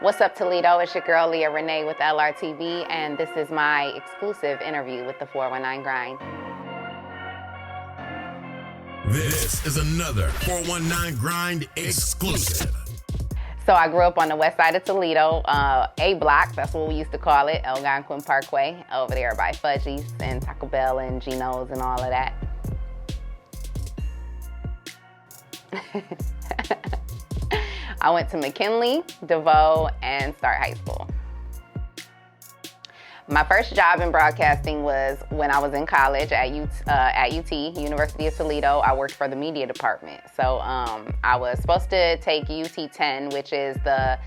What's up, Toledo? It's your girl, Leah Renee with LRTV, and this is my exclusive interview with the 419 Grind. This is another 419 Grind exclusive. So I grew up on the west side of Toledo, A block, that's what we used to call it, Algonquin Parkway, over there by Fudgies and Taco Bell and Geno's and all of that. I went to McKinley, DeVoe, and Start High School. My first job in broadcasting was when I was in college at UT, University of Toledo. I worked for the media department. So I was supposed to take UT 10, which is the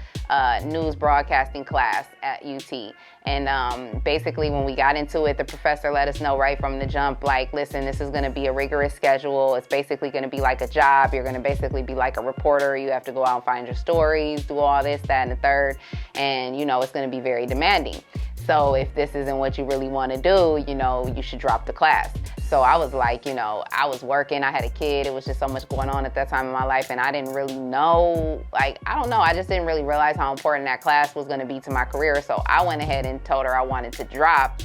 news broadcasting class at UT. And basically when we got into it, the professor let us know right from the jump, like, listen, this is gonna be a rigorous schedule. It's basically gonna be like a job. You're gonna basically be like a reporter. You have to go out and find your stories, do all this, that, and the third. And, you know, it's gonna be very demanding. So if this isn't what you really want to do, you know, you should drop the class. So I was like, you know, I was working, I had a kid, it was just so much going on at that time in my life, and I didn't really know, like, I don't know, I just didn't really realize how important that class was going to be to my career. So I went ahead and told her I wanted to drop,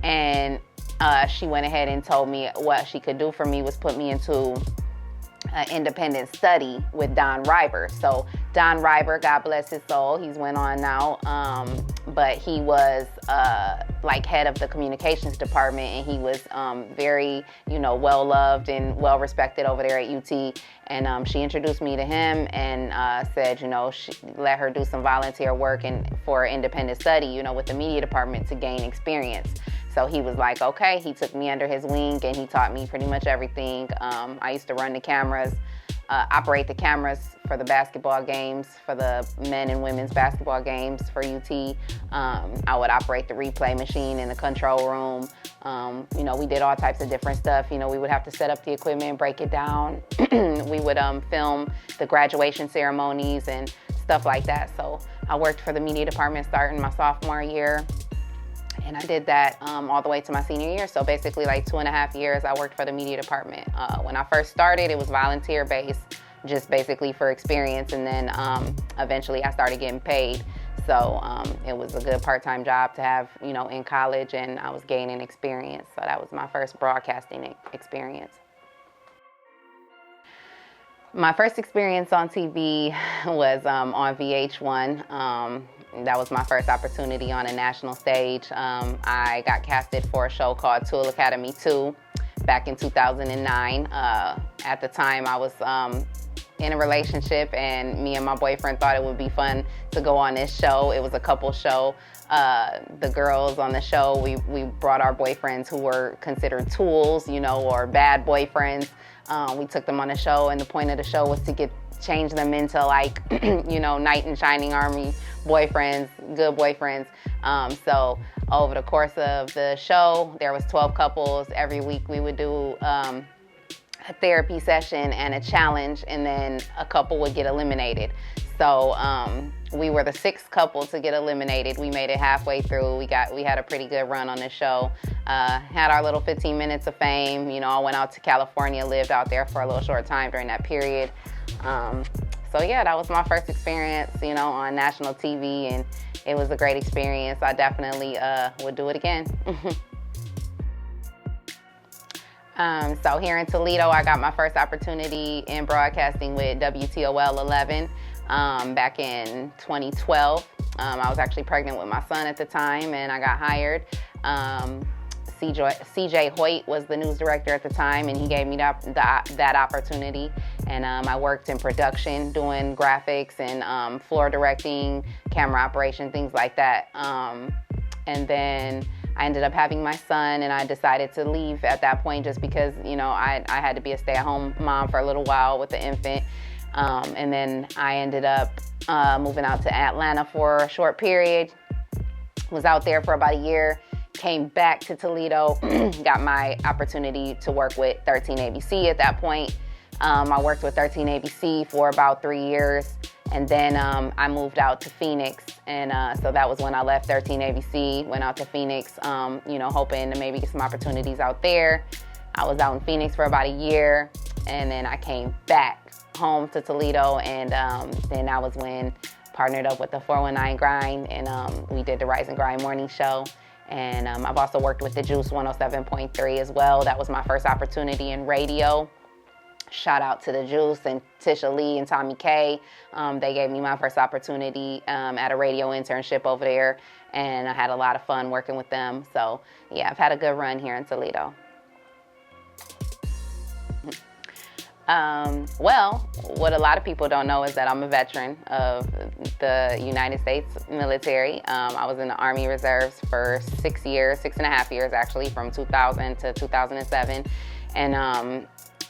and she went ahead and told me what she could do for me was put me into independent study with Don River. So Don River, God bless his soul, he's went on now, but he was like head of the communications department, and he was very, you know, well loved and well respected over there at UT. And she introduced me to him and said, you know, let her do some volunteer work for independent study, you know, with the media department to gain experience. So he was like, okay, he took me under his wing and he taught me pretty much everything. I used to run the cameras, operate the cameras for the basketball games, for the men and women's basketball games for UT. I would operate the replay machine in the control room. You know, we did all types of different stuff. You know, we would have to set up the equipment, break it down. We would film the graduation ceremonies and stuff like that. So I worked for the media department starting my sophomore year. And I did that all the way to my senior year. So basically like 2.5 years I worked for the media department. When I first started, it was volunteer based, just basically for experience. And then eventually I started getting paid. So it was a good part-time job to have, you know, in college, and I was gaining experience. So that was my first broadcasting experience. My first experience on TV was on VH1. That was my first opportunity on a national stage. I got casted for a show called Tool Academy 2 back in 2009. At the time, I was in a relationship, and me and my boyfriend thought it would be fun to go on this show. It was a couple show. The girls on the show, we brought our boyfriends who were considered tools, you know, or bad boyfriends. We took them on the show, and the point of the show was to change them into, like, you know, knight in shining army boyfriends, good boyfriends. So over the course of the show, there was 12 couples. Every week we would do a therapy session and a challenge, and then a couple would get eliminated. So we were the 6th couple to get eliminated. We made it halfway through. We had a pretty good run on the show. Had our little 15 minutes of fame. You know, I went out to California, lived out there for a little short time during that period. So yeah, that was my first experience, you know, on national TV, and it was a great experience. I definitely would do it again. So here in Toledo, I got my first opportunity in broadcasting with WTOL 11 back in 2012. I was actually pregnant with my son at the time, and I got hired. CJ Hoyt was the news director at the time, and he gave me that opportunity. And I worked in production, doing graphics and floor directing, camera operation, things like that. And then I ended up having my son, and I decided to leave at that point just because, you know, I had to be a stay-at-home mom for a little while with the infant. And then I ended up moving out to Atlanta for a short period. Was out there for about a year. Came back to Toledo, got my opportunity to work with 13 ABC at that point. I worked with 13 ABC for about 3 years, and then I moved out to Phoenix, and so that was when I left 13 ABC, went out to Phoenix, you know, hoping to maybe get some opportunities out there. I was out in Phoenix for about a year, and then I came back home to Toledo, and then that was when partnered up with the 419 Grind, and we did the Rise and Grind morning show. And I've also worked with the Juice 107.3 as well. That was my first opportunity in radio. Shout out to the Juice and Tisha Lee and Tommy K. They gave me my first opportunity at a radio internship over there, and I had a lot of fun working with them. So yeah, I've had a good run here in Toledo. Well, what a lot of people don't know is that I'm a veteran of the United States military. I was in the Army Reserves for 6 years, 6.5 years actually, from 2000 to 2007. And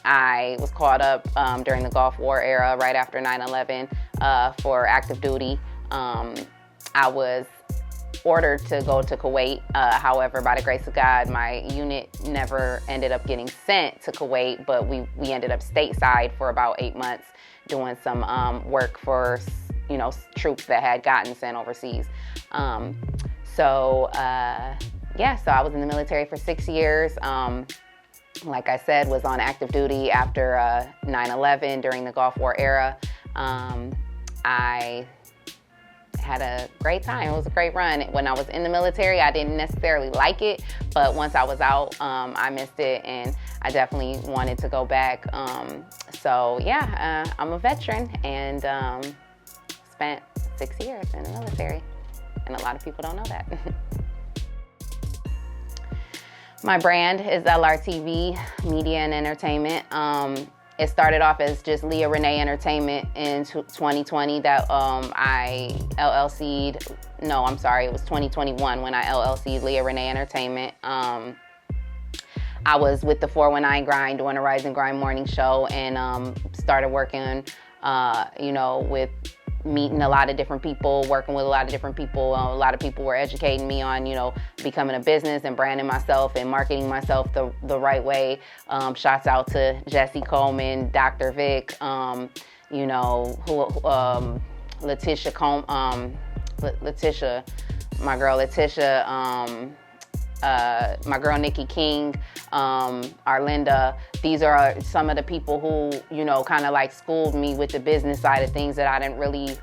I was called up during the Gulf War era, right after 9/11, for active duty. I was ordered to go to Kuwait. However, by the grace of God, my unit never ended up getting sent to Kuwait, but we ended up stateside for about 8 months doing some work for, troops that had gotten sent overseas. So I was in the military for 6 years. Like I said, was on active duty after 9/11 during the Gulf War era. I had a great time. It was a great run. When I was in the military, I didn't necessarily like it, but once I was out, I missed it, and I definitely wanted to go back. I'm a veteran, and spent 6 years in the military, and a lot of people don't know that. My brand is LRTV, Media and Entertainment. It started off as just Leah Renee Entertainment in 2020 that I LLC'd. No, I'm sorry, it was 2021 when I LLC'd Leah Renee Entertainment. I was with the 419 Grind doing a Rise and Grind morning show, and started working, with meeting a lot of different people, working with a lot of different people. A lot of people were educating me on, becoming a business and branding myself and marketing myself the right way. Shouts out to Jesse Coleman, Dr. Vic, Letitia, my girl Letitia, my girl Nikki King, Arlinda. These are some of the people who, kind of like schooled me with the business side of things that I didn't really,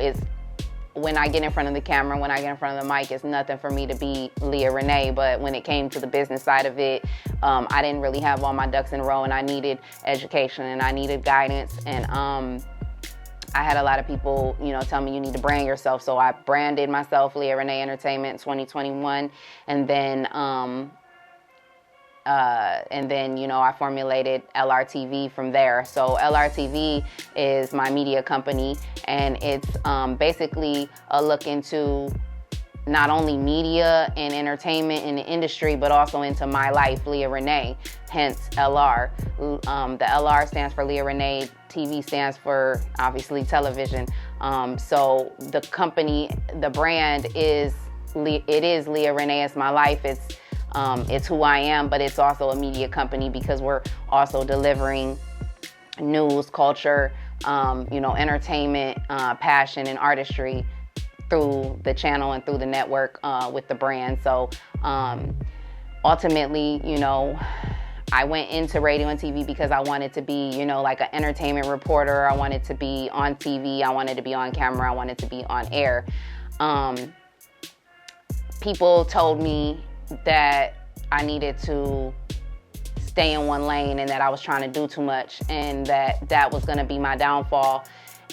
is when I get in front of the camera, when I get in front of the mic, it's nothing for me to be Leah Renee. But when it came to the business side of it, I didn't really have all my ducks in a row, and I needed education and I needed guidance. And I had a lot of people, tell me you need to brand yourself. So I branded myself Leah Renee Entertainment in 2021. And then, I formulated LRTV from there. So LRTV is my media company, and it's basically a look into not only media and entertainment in the industry, but also into my life, Leah Renee, hence LR. The LR stands for Leah Renee, TV stands for, obviously, television. So the company, the brand is Leah Renee. It's my life. It's who I am, but it's also a media company because we're also delivering news, culture, entertainment, passion, and artistry through the channel and through the network with the brand. So ultimately, I went into radio and TV because I wanted to be, like an entertainment reporter. I wanted to be on TV. I wanted to be on camera. I wanted to be on air. People told me that I needed to stay in one lane and that I was trying to do too much, and that was going to be my downfall,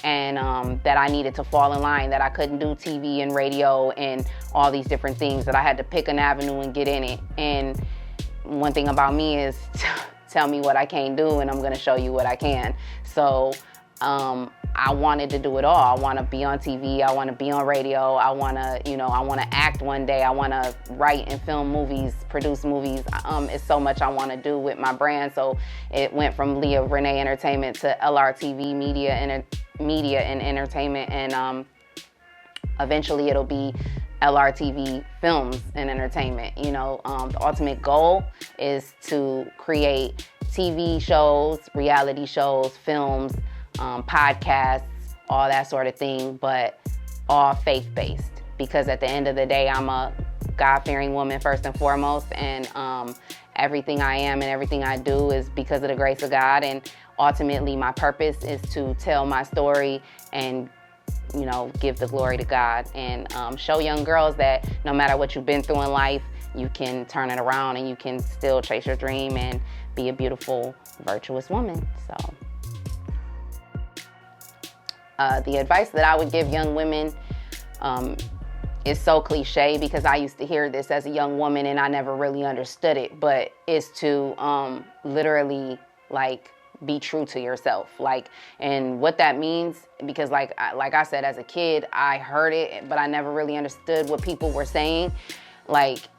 and that I needed to fall in line, that I couldn't do TV and radio and all these different things, that I had to pick an avenue and get in it. And one thing about me is tell me what I can't do and I'm going to show you what I can. So I wanted to do it all. I want to be on TV. I want to be on radio. I want to act one day. I want to write and film movies, produce movies. It's so much I want to do with my brand. So it went from Leah Renee Entertainment to LRTV Media and Entertainment, and eventually it'll be LRTV Films and Entertainment. The ultimate goal is to create TV shows, reality shows, films, podcasts, all that sort of thing, but all faith-based, because at the end of the day, I'm a God-fearing woman first and foremost, and everything I am and everything I do is because of the grace of God. And ultimately, my purpose is to tell my story and give the glory to God and show young girls that no matter what you've been through in life, you can turn it around and you can still chase your dream and be a beautiful, virtuous woman. So the advice that I would give young women is so cliche because I used to hear this as a young woman and I never really understood it, but it's to literally be true to yourself. And what that means, because like I said, as a kid, I heard it, but I never really understood what people were saying.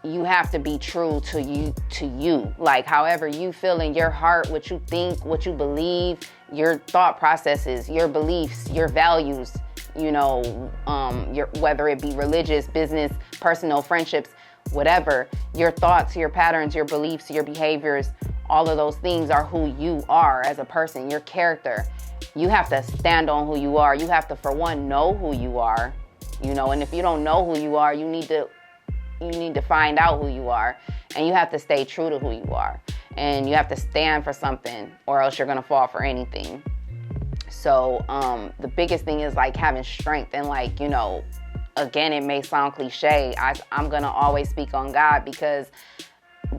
You have to be true to you. However you feel in your heart, what you think, what you believe, your thought processes, your beliefs, your values, whether it be religious, business, personal, friendships, whatever, your thoughts, your patterns, your beliefs, your behaviors, all of those things are who you are as a person, your character. You have to stand on who you are. You have to, for one, know who you are, and if you don't know who you are, you need to find out who you are, and you have to stay true to who you are, and you have to stand for something, or else you're gonna fall for anything. So the biggest thing is having strength, and again, it may sound cliche. I'm gonna always speak on God because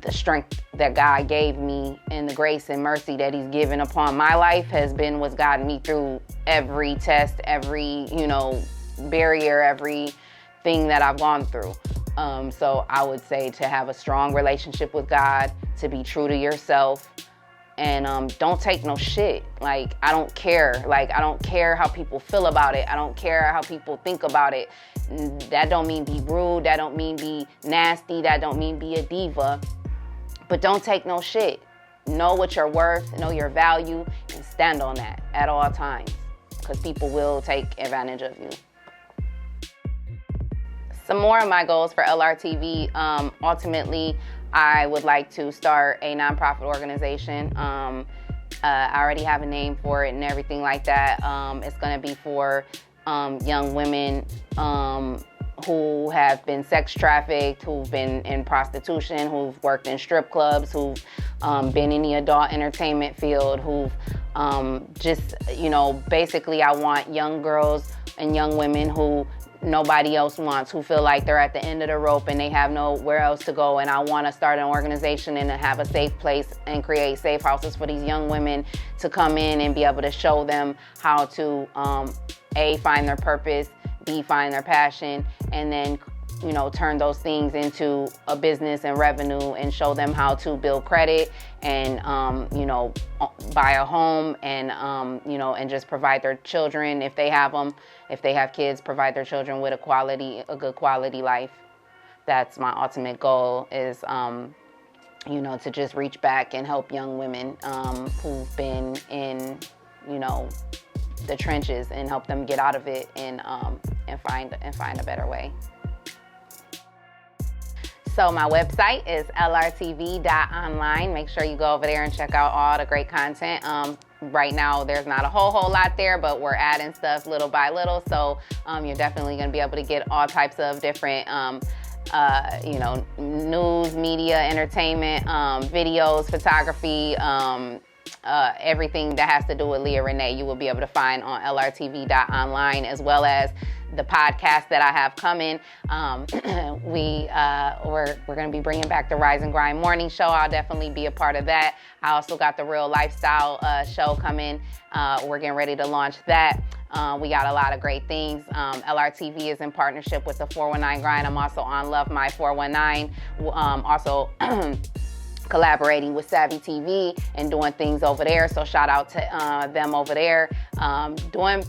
the strength that God gave me and the grace and mercy that He's given upon my life has been what's gotten me through every test, every barrier, everything that I've gone through. So I would say to have a strong relationship with God, to be true to yourself, and don't take no shit. I don't care. I don't care how people feel about it. I don't care how people think about it. That don't mean be rude. That don't mean be nasty. That don't mean be a diva. But don't take no shit. Know what you're worth, know your value, and stand on that at all times, because people will take advantage of you. Some more of my goals for LRTV, ultimately, I would like to start a nonprofit organization. I already have a name for it and everything like that. It's going to be for young women who have been sex trafficked, who've been in prostitution, who've worked in strip clubs, who've been in the adult entertainment field, who've basically I want young girls and young women who nobody else wants, who feel like they're at the end of the rope and they have nowhere else to go. And I want to start an organization and have a safe place and create safe houses for these young women to come in and be able to show them how to A, find their purpose, B, find their passion, and then turn those things into a business and revenue, and show them how to build credit and buy a home, and and just provide their children, if they have them, if they have kids, provide their children with a good quality life. That's my ultimate goal, is to just reach back and help young women who've been in the trenches, and help them get out of it and find a better way. So my website is lrtv.online. Make sure you go over there and check out all the great content. Right now, there's not a whole lot there, but we're adding stuff little by little. So you're definitely going to be able to get all types of different, news, media, entertainment, videos, photography, everything that has to do with Leah Renee, you will be able to find on lrtv.online, as well as the podcast that I have coming. We're going to be bringing back the Rise and Grind morning show. I'll definitely be a part of that. I also got the Real Lifestyle show coming. We're getting ready to launch that. We got a lot of great things. LRTV is in partnership with the 419 Grind. I'm also on Love My 419. Also collaborating with Savvy TV and doing things over there. So shout out to them over there. Doing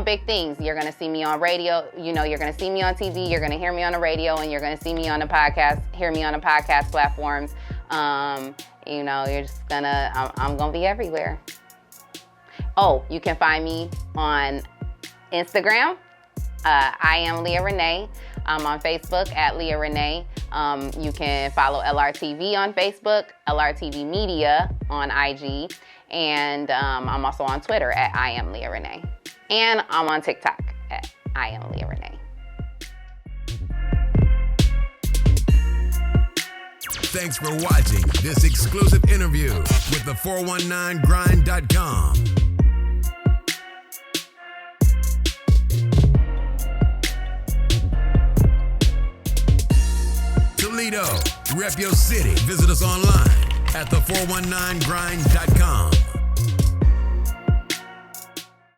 big things. You're gonna see me on radio. You're gonna see me on TV. You're gonna hear me on the radio, and you're gonna see me on the podcast. Hear me on the podcast platforms. You're just gonna. I'm gonna be everywhere. Oh, you can find me on Instagram. I am Leah Renee. I'm on Facebook at Leah Renee. You can follow LRTV on Facebook, LRTV Media on IG, and I'm also on Twitter at I am Leah Renee. And I'm on TikTok at I am Leah Renee. Thanks for watching this exclusive interview with the 419grind.com. Toledo. Rep your city. Visit us online at the419grind.com.